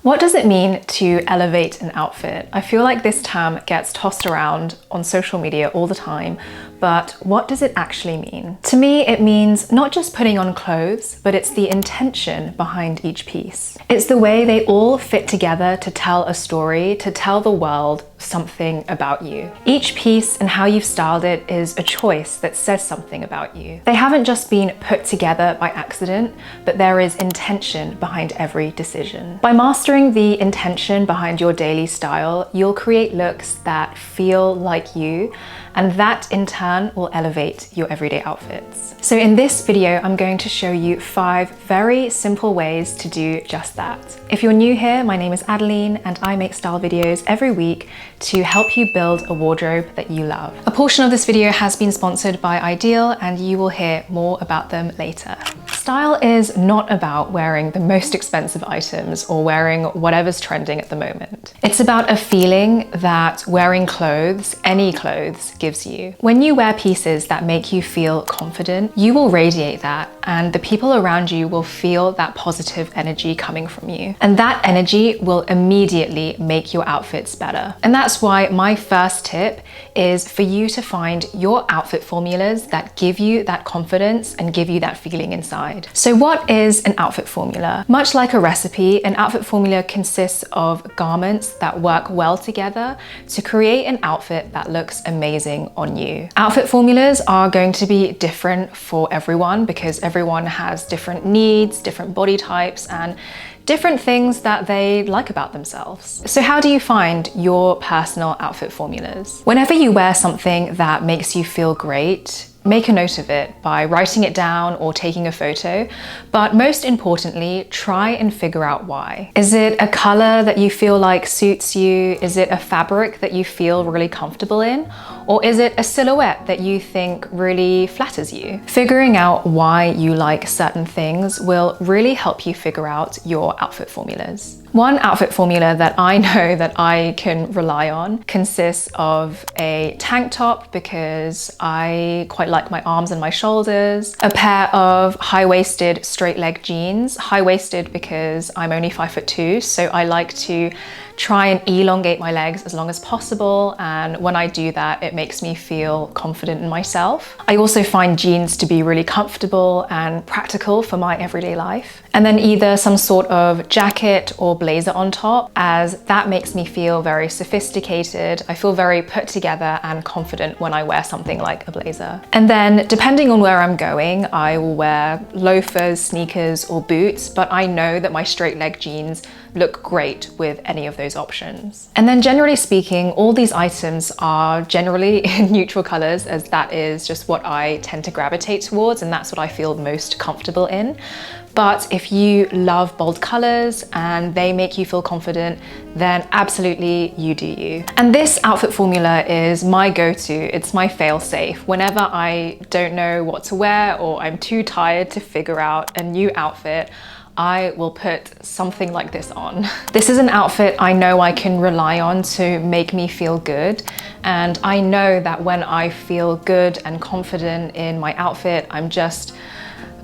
What does it mean to elevate an outfit? I feel like this term gets tossed around on social media all the time, but what does it actually mean? To me, it means not just putting on clothes, but it's the intention behind each piece. It's the way they all fit together to tell a story, to tell the world something about you. Each piece and how you've styled it is a choice that says something about you. They haven't just been put together by accident, but there is intention behind every decision. By mastering the intention behind your daily style, you'll create looks that feel like you, and that in turn will elevate your everyday outfits. So in this video, I'm going to show you 5 very simple ways to do just that. If you're new here, my name is Adeline and I make style videos every week to help you build a wardrobe that you love. A portion of this video has been sponsored by Ideal and you will hear more about them later. Style is not about wearing the most expensive items or wearing whatever's trending at the moment. It's about a feeling that wearing clothes, any clothes, gives you. When you wear pieces that make you feel confident, you will radiate that and the people around you will feel that positive energy coming from you. And that energy will immediately make your outfits better. And that's why my first tip is for you to find your outfit formulas that give you that confidence and give you that feeling inside. So what is an outfit formula? Much like a recipe, an outfit formula consists of garments that work well together to create an outfit that looks amazing on you. Outfit formulas are going to be different for everyone because everyone has different needs, different body types, and different things that they like about themselves. So how do you find your personal outfit formulas? Whenever you wear something that makes you feel great, make a note of it by writing it down or taking a photo, but most importantly, try and figure out why. Is it a color that you feel like suits you? Is it a fabric that you feel really comfortable in? Or is it a silhouette that you think really flatters you? Figuring out why you like certain things will really help you figure out your outfit formulas. One outfit formula that I know that I can rely on consists of a tank top because I quite like my arms and my shoulders, a pair of high-waisted straight leg jeans, high-waisted because I'm only 5'2", so I like to try and elongate my legs as long as possible, and when I do that, it makes me feel confident in myself. I also find jeans to be really comfortable and practical for my everyday life. And then either some sort of jacket or blazer on top, as that makes me feel very sophisticated. I feel very put together and confident when I wear something like a blazer. And then depending on where I'm going, I will wear loafers, sneakers, or boots, but I know that my straight leg jeans look great with any of those options. And then generally speaking, all these items are generally in neutral colors, as that is just what I tend to gravitate towards and that's what I feel most comfortable in. But if you love bold colors and they make you feel confident, then absolutely you do you. And this outfit formula is my go-to, it's my fail-safe. Whenever I don't know what to wear or I'm too tired to figure out a new outfit, I will put something like this on. This is an outfit I know I can rely on to make me feel good. And I know that when I feel good and confident in my outfit, I'm just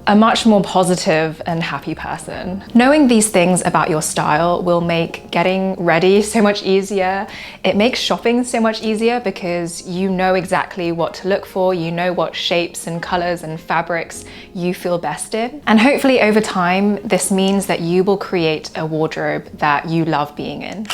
a much more positive and happy person. Knowing these things about your style will make getting ready so much easier. It makes shopping so much easier because you know exactly what to look for, you know what shapes and colors and fabrics you feel best in. And hopefully over time, this means that you will create a wardrobe that you love being in.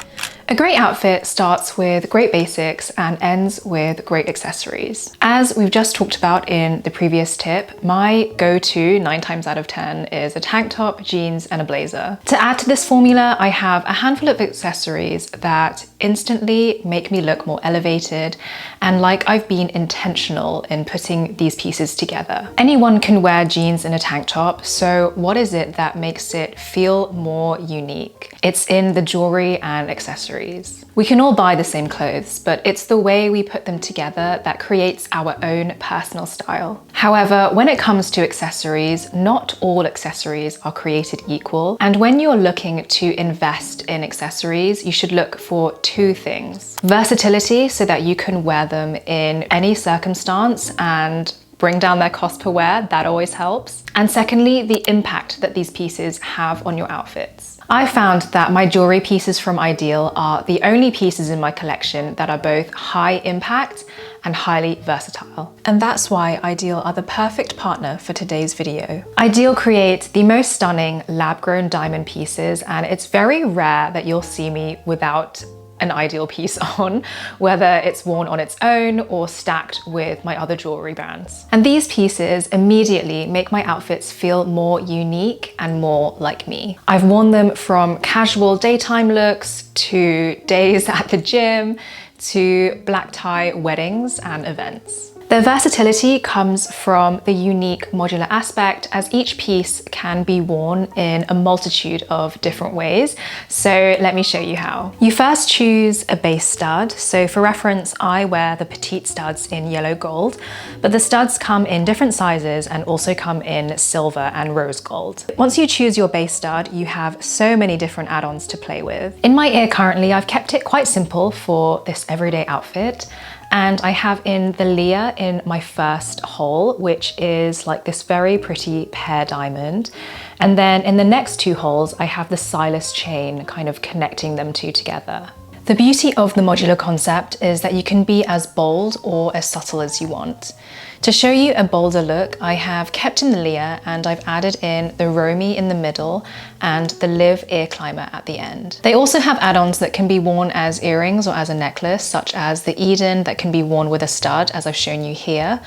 A great outfit starts with great basics and ends with great accessories. As we've just talked about in the previous tip, my go-to 9 times out of 10 is a tank top, jeans, and a blazer. To add to this formula, I have a handful of accessories that instantly make me look more elevated and like I've been intentional in putting these pieces together. Anyone can wear jeans and a tank top, so what is it that makes it feel more unique? It's in the jewelry and accessories. We can all buy the same clothes, but it's the way we put them together that creates our own personal style. However, when it comes to accessories, not all accessories are created equal. And when you're looking to invest in accessories, you should look for 2 things. Versatility, so that you can wear them in any circumstance and bring down their cost per wear, that always helps. And secondly, the impact that these pieces have on your outfits. I found that my jewelry pieces from Ideal are the only pieces in my collection that are both high impact and highly versatile. And that's why Ideal are the perfect partner for today's video. Ideal creates the most stunning lab-grown diamond pieces, and it's very rare that you'll see me without an Ideal piece on, whether it's worn on its own or stacked with my other jewelry brands. And these pieces immediately make my outfits feel more unique and more like me. I've worn them from casual daytime looks to days at the gym to black tie weddings and events. Their versatility comes from the unique modular aspect, as each piece can be worn in a multitude of different ways. So let me show you how. You first choose a base stud. So for reference, I wear the petite studs in yellow gold, but the studs come in different sizes and also come in silver and rose gold. Once you choose your base stud, you have so many different add-ons to play with. In my ear currently, I've kept it quite simple for this everyday outfit. And I have in the Leah in my first hole, which is like this very pretty pear diamond. And then in the next two holes, I have the Silas chain kind of connecting them two together. The beauty of the modular concept is that you can be as bold or as subtle as you want. To show you a bolder look, I have kept in the Leah and I've added in the Romy in the middle and the Liv ear climber at the end. They also have add-ons that can be worn as earrings or as a necklace, such as the Eden that can be worn with a stud, as I've shown you here,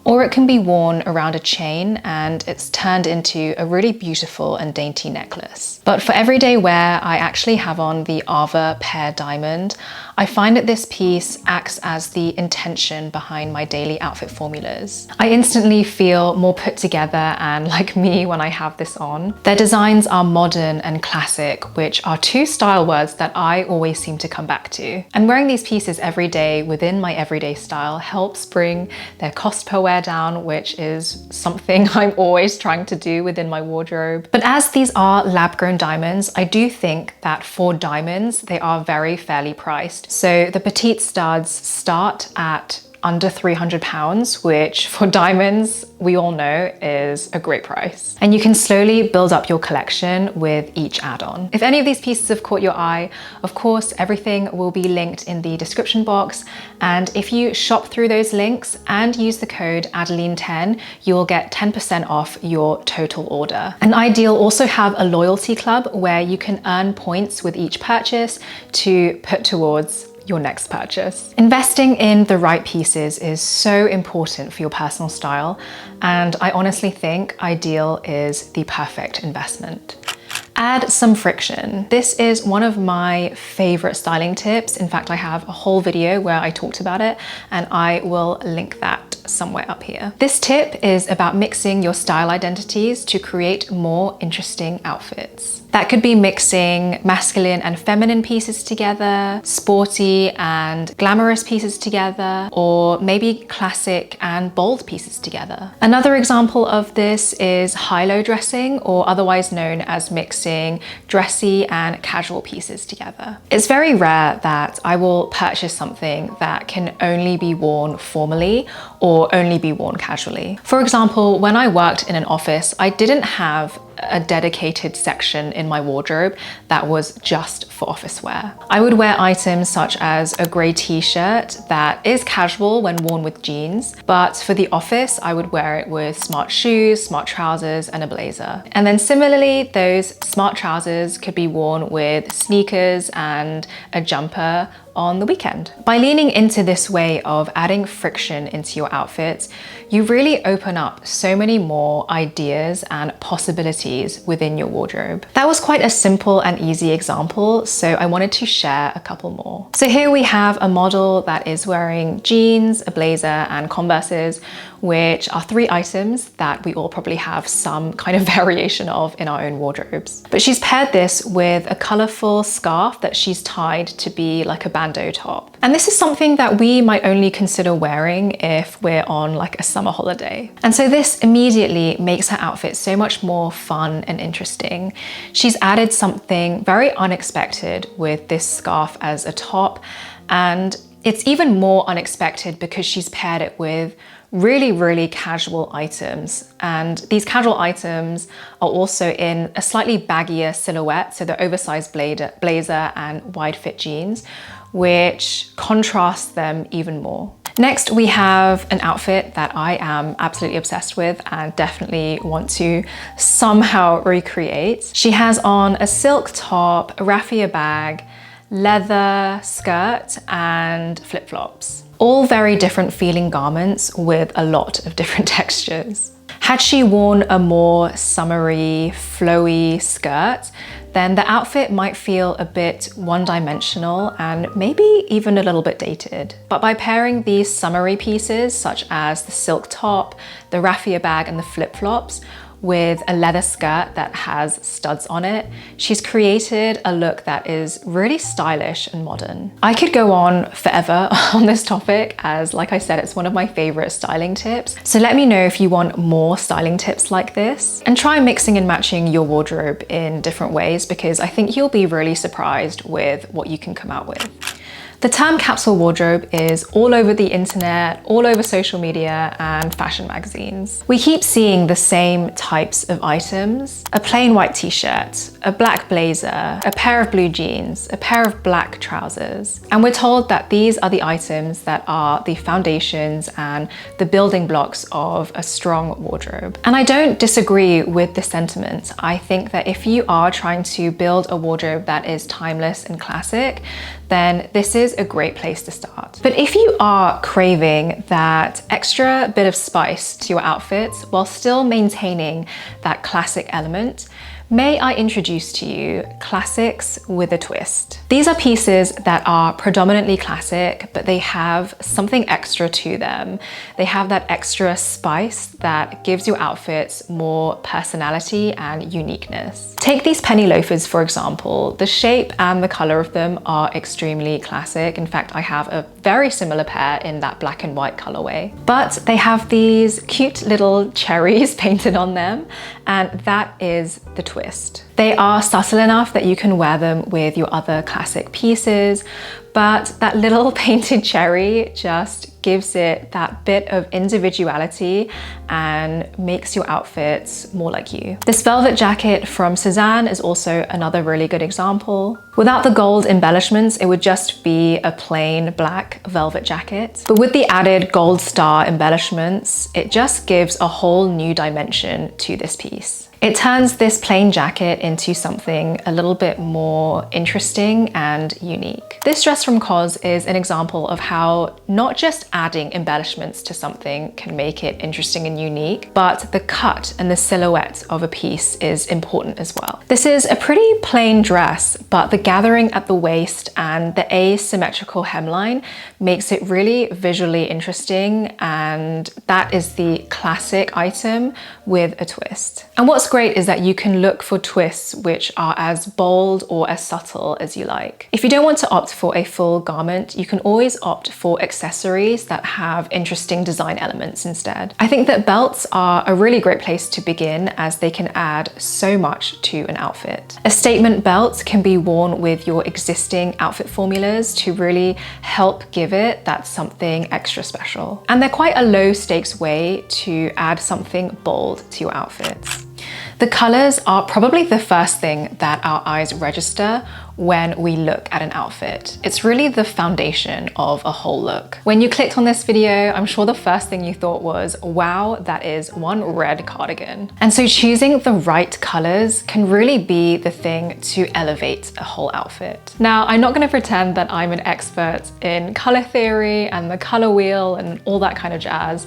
or it can be worn around a chain and it's turned into a really beautiful and dainty necklace. But for everyday wear, I actually have on the Ava pear diamond. I find that this piece acts as the intention behind my daily outfit formulas. I instantly feel more put together and like me when I have this on. Their designs are modern and classic, which are two style words that I always seem to come back to. And wearing these pieces every day within my everyday style helps bring their cost per wear down, which is something I'm always trying to do within my wardrobe. But as these are lab-grown diamonds, I do think that for diamonds, they are very fairly priced. So the petite studs start at under £300, which for diamonds, we all know is a great price. And you can slowly build up your collection with each add-on. If any of these pieces have caught your eye, of course, everything will be linked in the description box. And if you shop through those links and use the code Adeline10, you will get 10% off your total order. And Ideal also have a loyalty club where you can earn points with each purchase to put towards your next purchase. Investing in the right pieces is so important for your personal style, and I honestly think Ideal is the perfect investment. Add some friction. This is one of my favorite styling tips. In fact, I have a whole video where I talked about it, and I will link that somewhere up here. This tip is about mixing your style identities to create more interesting outfits. That could be mixing masculine and feminine pieces together, sporty and glamorous pieces together, or maybe classic and bold pieces together. Another example of this is high-low dressing, or otherwise known as mixing dressy and casual pieces together. It's very rare that I will purchase something that can only be worn formally or only be worn casually. For example, when I worked in an office, I didn't have a dedicated section in my wardrobe that was just for office wear. I would wear items such as a grey t-shirt that is casual when worn with jeans, but for the office, I would wear it with smart shoes, smart trousers, and a blazer. And then similarly, those smart trousers could be worn with sneakers and a jumper on the weekend. By leaning into this way of adding friction into your outfits, you really open up so many more ideas and possibilities within your wardrobe. That was quite a simple and easy example, so I wanted to share a couple more. So here we have a model that is wearing jeans, a blazer, and Converses, which are three items that we all probably have some kind of variation of in our own wardrobes. But she's paired this with a colorful scarf that she's tied to be like a bandeau top. And this is something that we might only consider wearing if we're on like a summer holiday. And so this immediately makes her outfit so much more fun and interesting. She's added something very unexpected with this scarf as a top, and it's even more unexpected because she's paired it with really, really casual items. And these casual items are also in a slightly baggier silhouette, so the oversized blazer and wide fit jeans, which contrast them even more. Next, we have an outfit that I am absolutely obsessed with and definitely want to somehow recreate. She has on a silk top, a raffia bag, leather skirt, and flip-flops. All very different feeling garments with a lot of different textures. Had she worn a more summery, flowy skirt, then the outfit might feel a bit one-dimensional and maybe even a little bit dated. But by pairing these summery pieces, such as the silk top, the raffia bag, and the flip-flops, with a leather skirt that has studs on it, she's created a look that is really stylish and modern. I could go on forever on this topic, as like I said, it's one of my favorite styling tips. So let me know if you want more styling tips like this, and try mixing and matching your wardrobe in different ways, because I think you'll be really surprised with what you can come out with. The term capsule wardrobe is all over the internet, all over social media and fashion magazines. We keep seeing the same types of items: a plain white t-shirt, a black blazer, a pair of blue jeans, a pair of black trousers. And we're told that these are the items that are the foundations and the building blocks of a strong wardrobe. And I don't disagree with the sentiment. I think that if you are trying to build a wardrobe that is timeless and classic, then this is a great place to start. But if you are craving that extra bit of spice to your outfits while still maintaining that classic element, may I introduce to you classics with a twist. These are pieces that are predominantly classic, but they have something extra to them. They have that extra spice that gives your outfits more personality and uniqueness. Take these penny loafers, for example. The shape and the color of them are extremely classic. In fact, I have a very similar pair in that black and white colorway. But they have these cute little cherries painted on them, and that is the twist. They are subtle enough that you can wear them with your other classic pieces, but that little painted cherry just gives it that bit of individuality and makes your outfits more like you. This velvet jacket from Cezanne is also another really good example. Without the gold embellishments, it would just be a plain black velvet jacket. But with the added gold star embellishments, it just gives a whole new dimension to this piece. It turns this plain jacket into something a little bit more interesting and unique. This dress from COS is an example of how not just adding embellishments to something can make it interesting and unique, but the cut and the silhouette of a piece is important as well. This is a pretty plain dress, but the gathering at the waist and the asymmetrical hemline makes it really visually interesting, and that is the classic item with a twist. And what's great is that you can look for twists which are as bold or as subtle as you like. If you don't want to opt for a full garment, you can always opt for accessories that have interesting design elements instead. I think that belts are a really great place to begin, as they can add so much to an outfit. A statement belt can be worn with your existing outfit formulas to really help give it that something extra special. And they're quite a low stakes way to add something bold to your outfits. The colors are probably the first thing that our eyes register when we look at an outfit. It's really the foundation of a whole look. When you clicked on this video, I'm sure the first thing you thought was, wow, that is one red cardigan. And so choosing the right colors can really be the thing to elevate a whole outfit. Now, I'm not gonna pretend that I'm an expert in color theory and the color wheel and all that kind of jazz,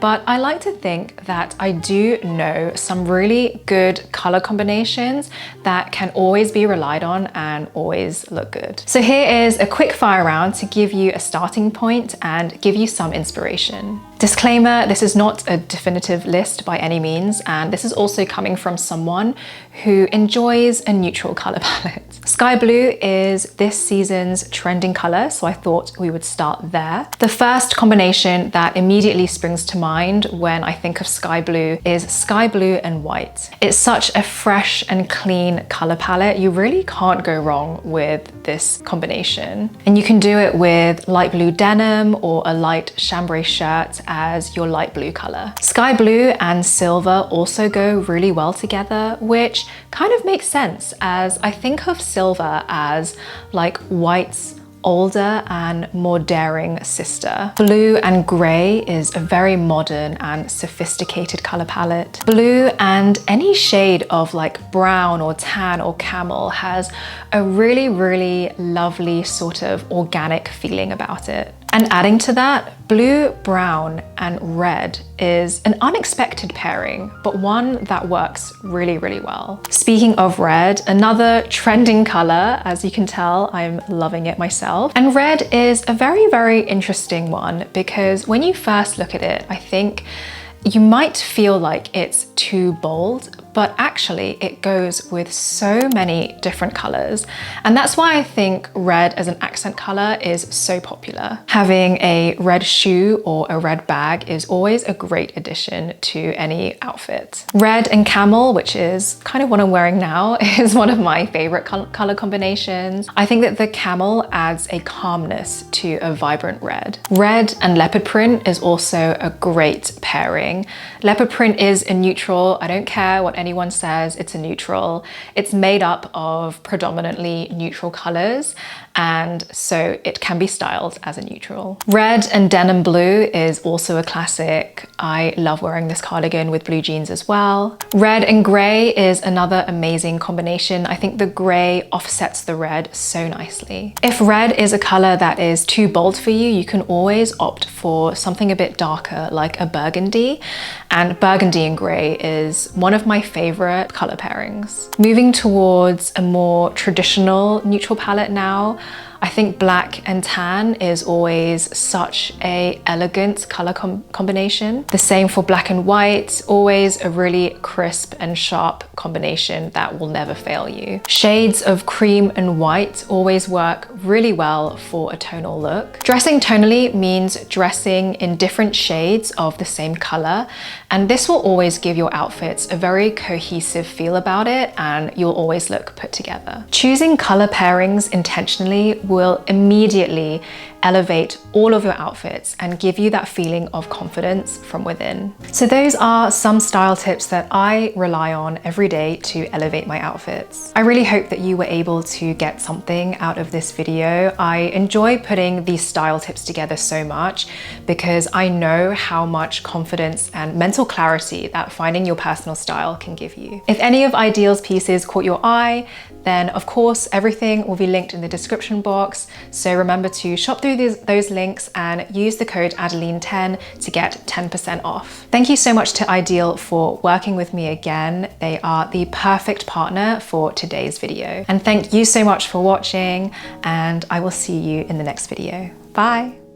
but I like to think that I do know some really good color combinations that can always be relied on and always look good. So here is a quick fire round to give you a starting point and give you some inspiration. Disclaimer, this is not a definitive list by any means, and this is also coming from someone who enjoys a neutral color palette. Sky blue is this season's trending color, so I thought we would start there. The first combination that immediately springs to mind when I think of sky blue is sky blue and white. It's such a fresh and clean color palette. You really can't go wrong with this combination. And you can do it with light blue denim or a light chambray shirt as your light blue color. Sky blue and silver also go really well together, which kind of makes sense as I think of silver as like white's older and more daring sister. Blue and grey is a very modern and sophisticated color palette. Blue and any shade of like brown or tan or camel has a really, really lovely sort of organic feeling about it. And adding to that, blue, brown, and red is an unexpected pairing, but one that works really, really well. Speaking of red, another trending color, as you can tell, I'm loving it myself. And red is a very, very interesting one because when you first look at it, I think you might feel like it's too bold, but actually it goes with so many different colors. And that's why I think red as an accent color is so popular. Having a red shoe or a red bag is always a great addition to any outfit. Red and camel, which is kind of what I'm wearing now, is one of my favorite color combinations. I think that the camel adds a calmness to a vibrant red. Red and leopard print is also a great pairing. Leopard print is a neutral. I don't care what anyone says, it's a neutral. It's made up of predominantly neutral colors, and so it can be styled as a neutral. Red and denim blue is also a classic. I love wearing this cardigan with blue jeans as well. Red and grey is another amazing combination. I think the grey offsets the red so nicely. If red is a color that is too bold for you, you can always opt for something a bit darker like a burgundy, and burgundy and grey is one of my favorite color pairings. Moving towards a more traditional neutral palette now, I think black and tan is always such a elegant color combination. The same for black and white, always a really crisp and sharp combination that will never fail you. Shades of cream and white always work really well for a tonal look. Dressing tonally means dressing in different shades of the same color, and this will always give your outfits a very cohesive feel about it, and you'll always look put together. Choosing color pairings intentionally will immediately elevate all of your outfits and give you that feeling of confidence from within. So those are some style tips that I rely on every day to elevate my outfits. I really hope that you were able to get something out of this video. I enjoy putting these style tips together so much because I know how much confidence and mental clarity that finding your personal style can give you. If any of Ideal's pieces caught your eye, then of course everything will be linked in the description box. So remember to shop through those links and use the code Adeline10 to get 10% off. Thank you so much to Ideal for working with me again. They are the perfect partner for today's video. And thank you so much for watching, and I will see you in the next video. Bye.